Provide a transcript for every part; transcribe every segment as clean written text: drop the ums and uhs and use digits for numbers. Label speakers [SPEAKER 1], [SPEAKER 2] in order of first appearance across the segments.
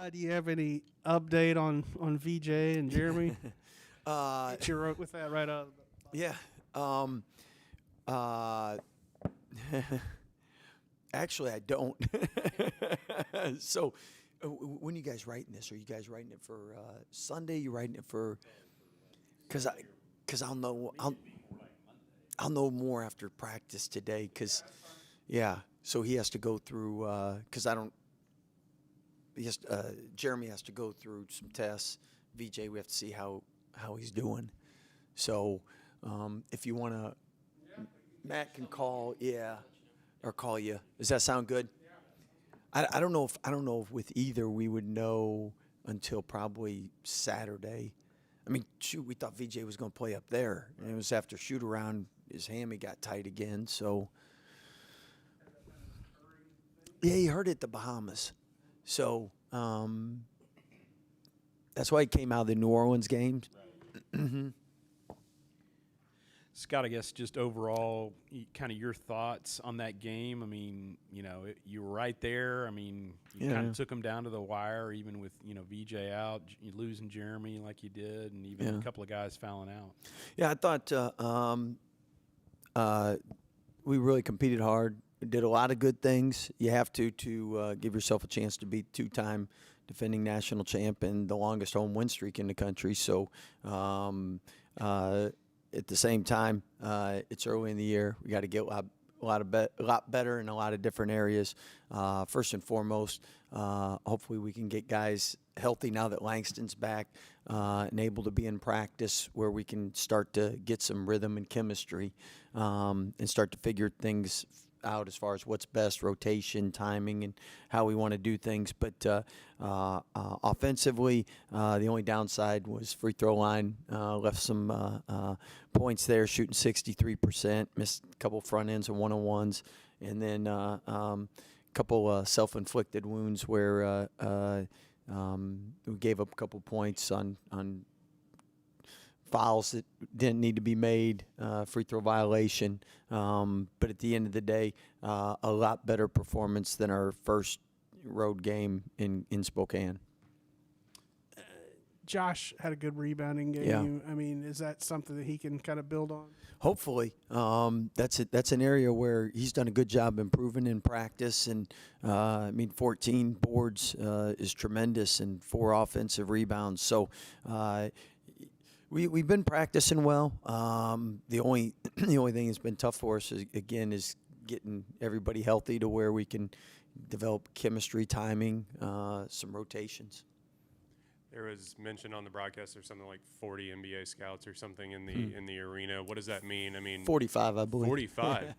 [SPEAKER 1] Do you have any update on VJ and Jeremy?
[SPEAKER 2] Uh,
[SPEAKER 1] Hit you with that right out.
[SPEAKER 2] yeah. Uh, Actually, I don't. So, when are you guys writing this? Are you guys writing it for Sunday? You writing it for? Cause I'll know more after practice today. Cause, yeah. So he has to go through. Cause I don't. Jeremy has to go through some tests. VJ, we have to see how he's doing. So, if you want to, Matt can call, yeah, or call you. Does that sound good? I don't know if with either we would know until probably Saturday. I mean, shoot, we thought VJ was going to play up there, and it was after shoot around. His hammy got tight again, so yeah, he hurt it at the Bahamas. So that's why he came out of the New Orleans game.
[SPEAKER 3] Scott, I guess just overall, kind of your thoughts on that game. I mean, you were right there. I mean, you kind of took them down to the wire, even with, VJ out, you losing Jeremy like you did, and even a couple of guys fouling out.
[SPEAKER 2] Yeah, I thought we really competed hard. Did a lot of good things. You have to give yourself a chance to beat two-time defending national champ and the longest home win streak in the country. So at the same time, it's early in the year. We got to get a lot better in a lot of different areas. First and foremost, hopefully we can get guys healthy now that Langston's back and able to be in practice, where we can start to get some rhythm and chemistry and start to figure things out as far as what's best, rotation, timing, and how we want to do things. But offensively, the only downside was free throw line. Left some points there, shooting 63%, missed a couple front ends and one-on-ones, and then a couple self-inflicted wounds where we gave up a couple points on fouls that didn't need to be made, free throw violation. But at the end of the day, a lot better performance than our first road game in Spokane.
[SPEAKER 1] Josh had a good rebounding game.
[SPEAKER 2] Yeah.
[SPEAKER 1] I mean, is that something that he can kind of build on?
[SPEAKER 2] Hopefully, that's an area where he's done a good job improving in practice, and 14 boards is tremendous, and 4 offensive rebounds. So we've been practicing well. The only thing that's been tough for us is getting everybody healthy to where we can develop chemistry, timing, some rotations.
[SPEAKER 4] There was mention on the broadcast there's something like 40 NBA scouts or something in the arena. What does that mean? I mean,
[SPEAKER 2] 45, I believe.
[SPEAKER 4] 45.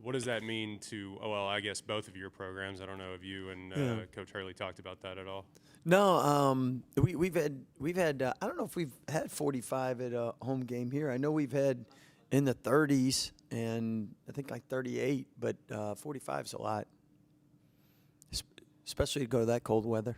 [SPEAKER 4] What does that mean to? Oh, well, I guess both of your programs. I don't know if you and Coach Hurley talked about that at all.
[SPEAKER 2] No, we've had I don't know if we've had 45 at a home game here. I know we've had in the 30s and I think like 38, but 45 is a lot, especially to go to that cold weather.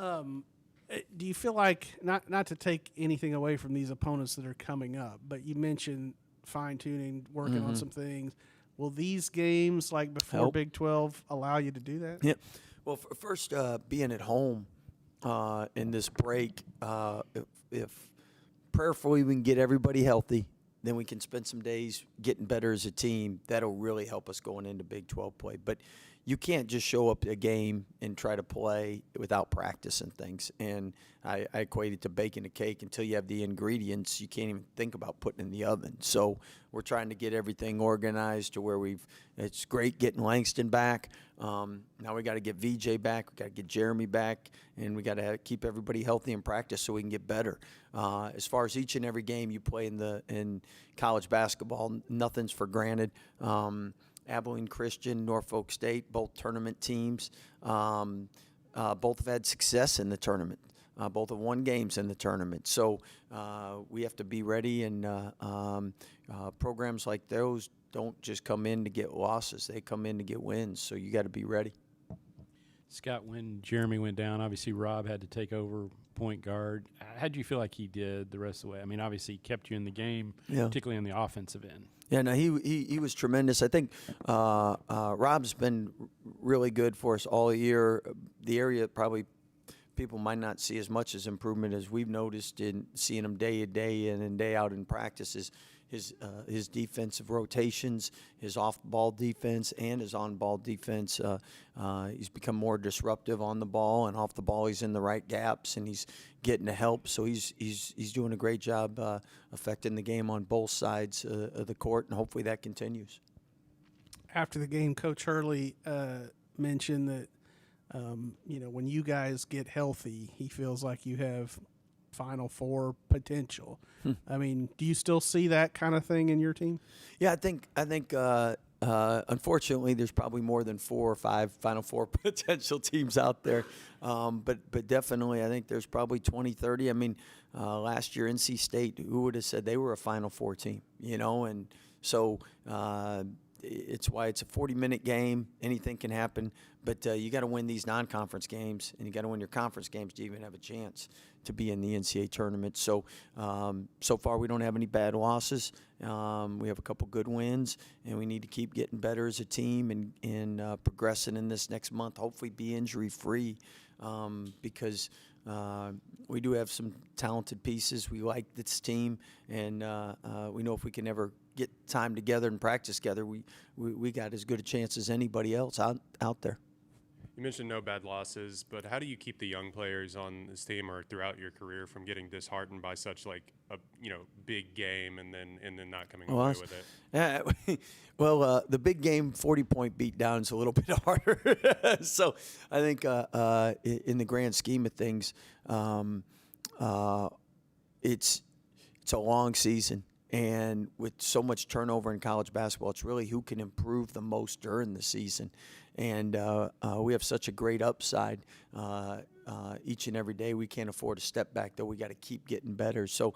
[SPEAKER 1] Do you feel like, not to take anything away from these opponents that are coming up, but you mentioned fine-tuning, working on some things. Will these games, like before
[SPEAKER 2] Help.
[SPEAKER 1] Big 12, allow you to do that?
[SPEAKER 2] Yeah. Well, first, being at home in this break, if prayerfully we can get everybody healthy, then we can spend some days getting better as a team. That'll really help us going into Big 12 play. But you can't just show up a game and try to play without practice and things. And I equate it to baking a cake. Until you have the ingredients, you can't even think about putting in the oven. So we're trying to get everything organized to where it's great getting Langston back. Now we got to get VJ back. We got to get Jeremy back. And we got to keep everybody healthy in practice so we can get better. As far as each and every game you play in college basketball, nothing's for granted. Abilene Christian, Norfolk State, both tournament teams. Both have had success in the tournament. Both have won games in the tournament. So we have to be ready, and programs like those don't just come in to get losses. They come in to get wins, so you got to be ready.
[SPEAKER 3] Scott, when Jeremy went down, obviously Rob had to take over point guard. How do you feel like he did the rest of the way? I mean, obviously, he kept you in the game,
[SPEAKER 2] Yeah.
[SPEAKER 3] particularly on the offensive end.
[SPEAKER 2] Yeah, no, he was tremendous. I think Rob's been really good for us all year. The area probably people might not see as much as improvement as we've noticed in seeing him day in and day out in practices. His defensive rotations, his off-ball defense, and his on-ball defense. He's become more disruptive on the ball, and off the ball he's in the right gaps and he's getting the help. So he's doing a great job affecting the game on both sides of the court, and hopefully that continues.
[SPEAKER 1] After the game, Coach Hurley mentioned that when you guys get healthy, he feels like you have Final Four potential. I mean, do you still see that kind of thing in your team?
[SPEAKER 2] Yeah, I think unfortunately there's probably more than 4 or 5 Final Four potential teams out there, but definitely I think there's probably 20, 30. I mean, last year NC State, who would have said they were a Final Four team? And so it's why it's a 40-minute game. Anything can happen, but you got to win these non-conference games, and you got to win your conference games to even have a chance to be in the NCAA tournament. So so far we don't have any bad losses. We have a couple good wins, and we need to keep getting better as a team and progressing in this next month. Hopefully be injury-free because we do have some talented pieces. We like this team, and we know if we can ever get time together and practice together, we got as good a chance as anybody else out there.
[SPEAKER 4] You mentioned no bad losses, but how do you keep the young players on this team or throughout your career from getting disheartened by such like a big game and then not coming away with it?
[SPEAKER 2] Yeah, well, the big game 40-point beat down is a little bit harder. So I think in the grand scheme of things, it's a long season. And with so much turnover in college basketball, it's really who can improve the most during the season. And we have such a great upside each and every day. We can't afford to step back, though. We got to keep getting better. So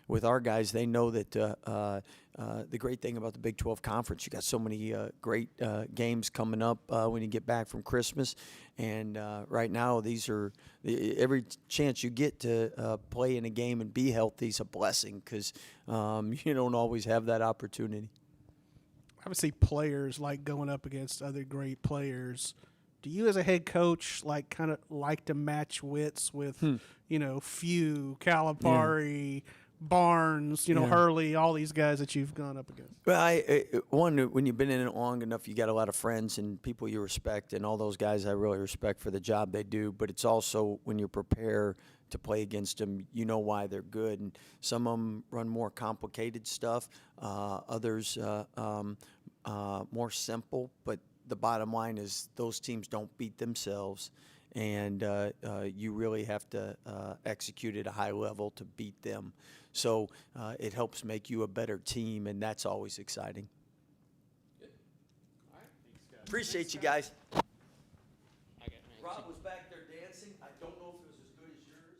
[SPEAKER 2] with our guys, they know that the great thing about the Big 12 Conference, you got so many great games coming up when you get back from Christmas. And right now, these are every chance you get to play in a game and be healthy is a blessing because you don't always have that opportunity.
[SPEAKER 1] Obviously, players like going up against other great players. Do you, as a head coach, kind of like to match wits with, Few, Calipari, Barnes, Hurley, all these guys that you've gone up against?
[SPEAKER 2] Well, when you've been in it long enough, you got a lot of friends and people you respect, and all those guys I really respect for the job they do. But it's also when you prepare to play against them, you know why they're good. And some of them run more complicated stuff, others more simple. But the bottom line is those teams don't beat themselves, and you really have to execute at a high level to beat them. So it helps make you a better team, and that's always exciting. Good. All right. Thanks, guys. Appreciate you guys. Rob was back there dancing. I don't know if it was as good as yours.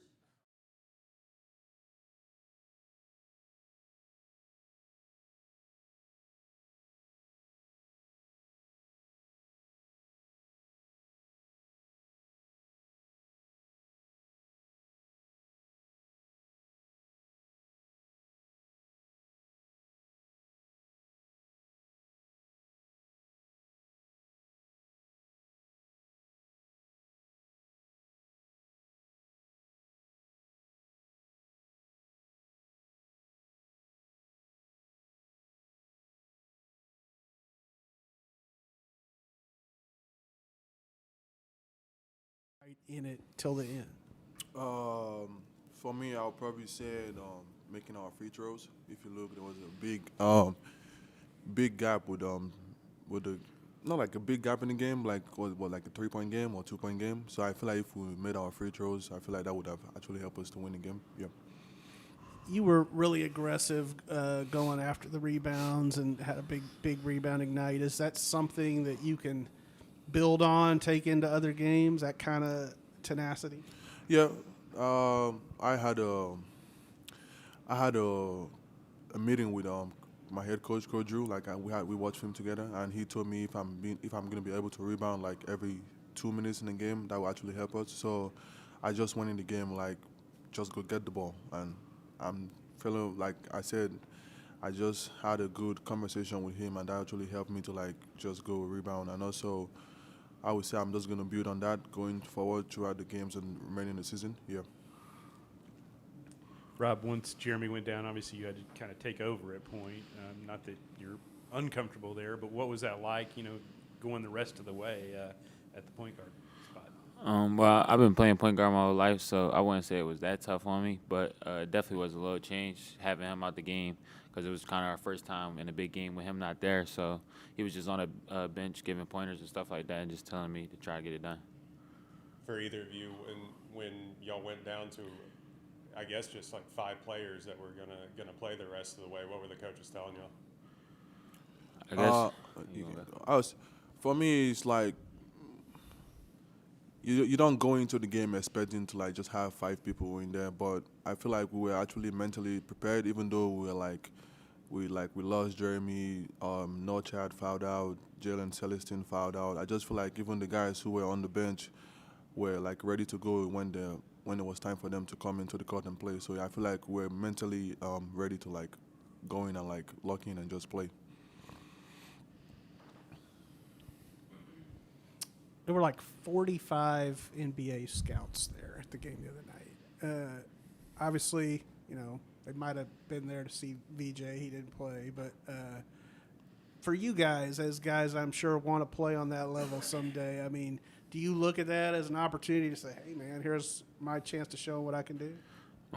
[SPEAKER 1] In it till the end.
[SPEAKER 5] For me, I'll probably say making our free throws. If you look, there was a big gap with the not like a big gap in the game, like like a 3-point game or 2-point game. So I feel like if we made our free throws, I feel like that would have actually helped us to win the game. Yeah.
[SPEAKER 1] You were really aggressive going after the rebounds and had a big rebounding night. Is that something that you can build on, take into other games, that kind of tenacity?
[SPEAKER 5] Yeah, I had a meeting with my head coach, Coach Drew. Like we watched film together, and he told me if I'm gonna be able to rebound like every 2 minutes in the game, that will actually help us. So I just went in the game like just go get the ball, and I'm feeling like I said. I just had a good conversation with him, and that actually helped me to like just go rebound. And also, I would say I'm just gonna build on that going forward throughout the games and remaining the season. Yeah.
[SPEAKER 3] Rob, once Jeremy went down, obviously you had to kind of take over at point. Not that you're uncomfortable there, but what was that like, going the rest of the way at the point guard spot?
[SPEAKER 6] Well, I've been playing point guard my whole life, so I wouldn't say it was that tough on me, but it definitely was a little change having him out the game because it was kind of our first time in a big game with him not there. So he was just on a bench giving pointers and stuff like that and just telling me to try to get it done.
[SPEAKER 4] For either of you, when y'all went down to, I guess, just like 5 players that were gonna play the rest of the way, what were the coaches telling y'all?
[SPEAKER 6] I guess.
[SPEAKER 5] For me, it's like you don't go into the game expecting to like just have 5 people in there, but I feel like we were actually mentally prepared, even though we lost Jeremy, Norchad fouled out, Jalen Celestin fouled out. I just feel like even the guys who were on the bench were like ready to go when it was time for them to come into the court and play. So I feel like we're mentally ready to like go in and like lock in and just play.
[SPEAKER 1] There were like 45 NBA scouts there at the game the other night. Obviously, they might have been there to see VJ. He didn't play. But for you guys, as guys I'm sure want to play on that level someday, I mean, do you look at that as an opportunity to say, hey, man, here's my chance to show what I can do?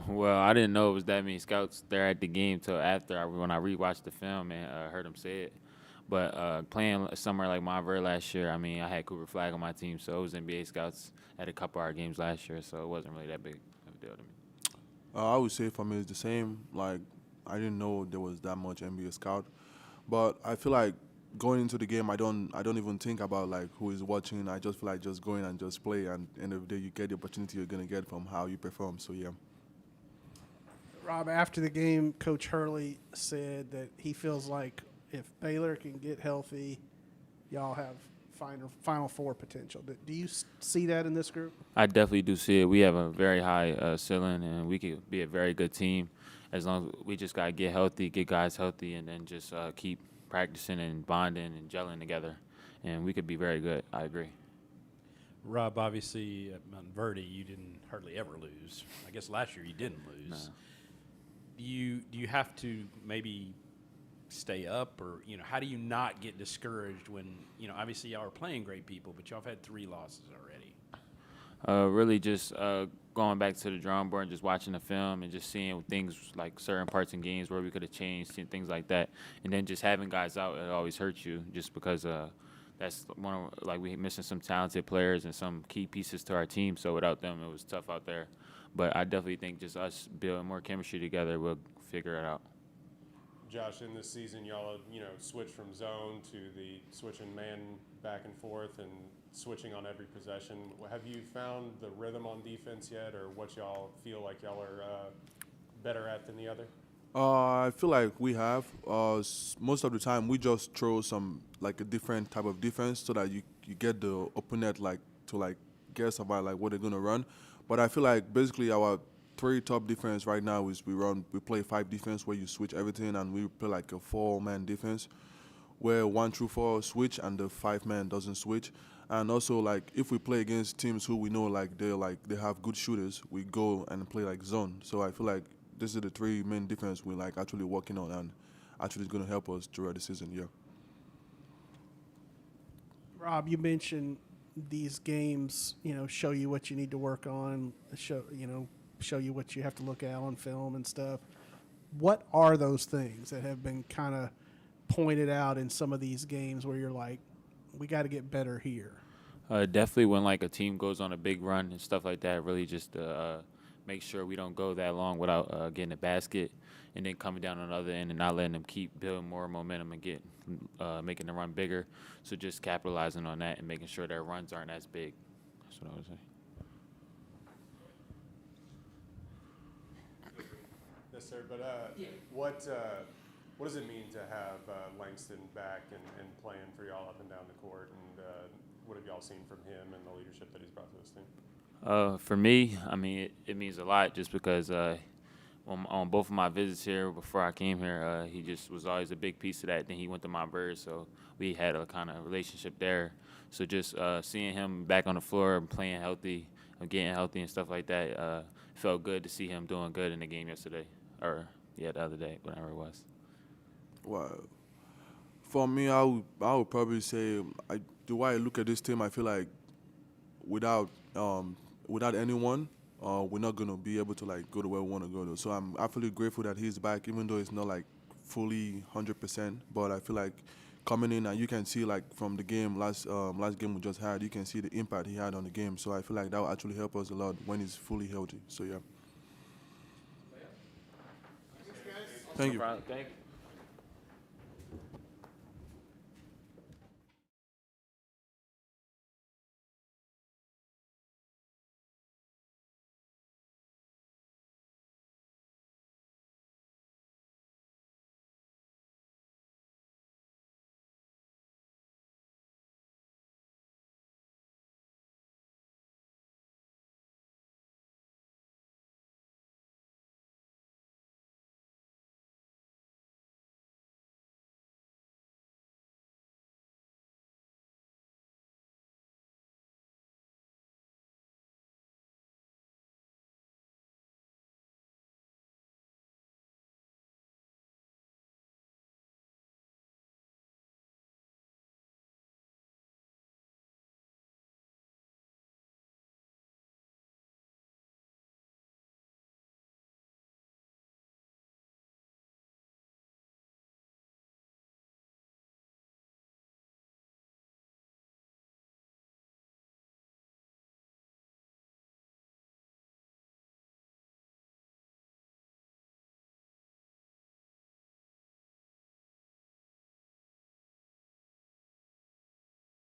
[SPEAKER 6] Well, I didn't know it was that many scouts there at the game till after when I rewatched the film and heard him say it. But playing somewhere like Montverde last year, I mean, I had Cooper Flag on my team, so it was NBA scouts at a couple of our games last year, so it wasn't really that big of a deal to me.
[SPEAKER 5] I would say for me it's the same. Like I didn't know there was that much NBA scout, but I feel like going into the game, I don't even think about like who is watching. I just feel like just going and just play, and end of the day you get the opportunity you're gonna get from how you perform. So yeah.
[SPEAKER 1] Rob, after the game, Coach Hurley said that he feels like if Baylor can get healthy, y'all have Final Four potential. Do you see that in this group?
[SPEAKER 6] I definitely do see it. We have a very high ceiling, and we could be a very good team as long as we just got to get healthy, get guys healthy, and then just keep practicing and bonding and gelling together. And we could be very good. I agree.
[SPEAKER 3] Rob, obviously at Montverde, you didn't hardly ever lose. I guess last year you didn't lose.
[SPEAKER 6] No.
[SPEAKER 3] Do you have to maybe stay up, or how do you not get discouraged when obviously y'all are playing great people, but y'all have had 3 losses already?
[SPEAKER 6] Really just going back to the drawing board and just watching the film and just seeing things like certain parts in games where we could have changed, seeing things like that, and then just having guys out, it always hurts you just because that's we missing some talented players and some key pieces to our team. So without them, it was tough out there. But I definitely think just us building more chemistry together, we'll figure it out.
[SPEAKER 4] Josh, in this season, y'all have, switched from zone to the switching man back and forth and switching on every possession. Have you found the rhythm on defense yet, or what y'all feel like y'all are better at than the other?
[SPEAKER 5] I feel like we have. Most of the time, we just throw some like a different type of defense so that you get the opponent like to like guess about like what they're gonna run. But I feel like basically our 3 top defense right now is we play 5 defense where you switch everything, and we play like a 4-man defense where 1 through 4 switch and the 5-man doesn't switch. And also like if we play against teams who we know like they have good shooters, we go and play like zone. So I feel like this is the 3 main defense we're like actually working on, and actually it's gonna help us throughout the season. Yeah.
[SPEAKER 1] Rob, you mentioned these games, show you what you need to work on, show you what you have to look at on film and stuff. What are those things that have been kind of pointed out in some of these games where you're like, we got to get better here?
[SPEAKER 6] Definitely when like a team goes on a big run and stuff like that, really just make sure we don't go that long without getting a basket, and then coming down on the other end and not letting them keep building more momentum and making the run bigger. So just capitalizing on that and making sure their runs aren't as big. That's what I would say.
[SPEAKER 4] Yes, sir. But what does it mean to have Langston back and playing for y'all up and down the court? And what have y'all seen from him and the leadership that he's brought to this team?
[SPEAKER 6] For me, I mean, it means a lot just because on both of my visits here before I came here, he just was always a big piece of that. Then he went to Montverde, so we had a kind of relationship there. So just seeing him back on the floor and playing healthy, getting healthy and stuff like that, felt good to see him doing good in the game yesterday, or the other day, whatever it was.
[SPEAKER 5] Well, for me, I would probably say the way I look at this team, I feel like without without anyone, we're not gonna be able to like go to where we want to go to. So I'm absolutely grateful that he's back, even though it's not like fully 100%. But I feel like coming in and you can see like from the game last game we just had, you can see the impact he had on the game. So I feel like that will actually help us a lot when he's fully healthy. So yeah. Thank you.
[SPEAKER 6] Thank you.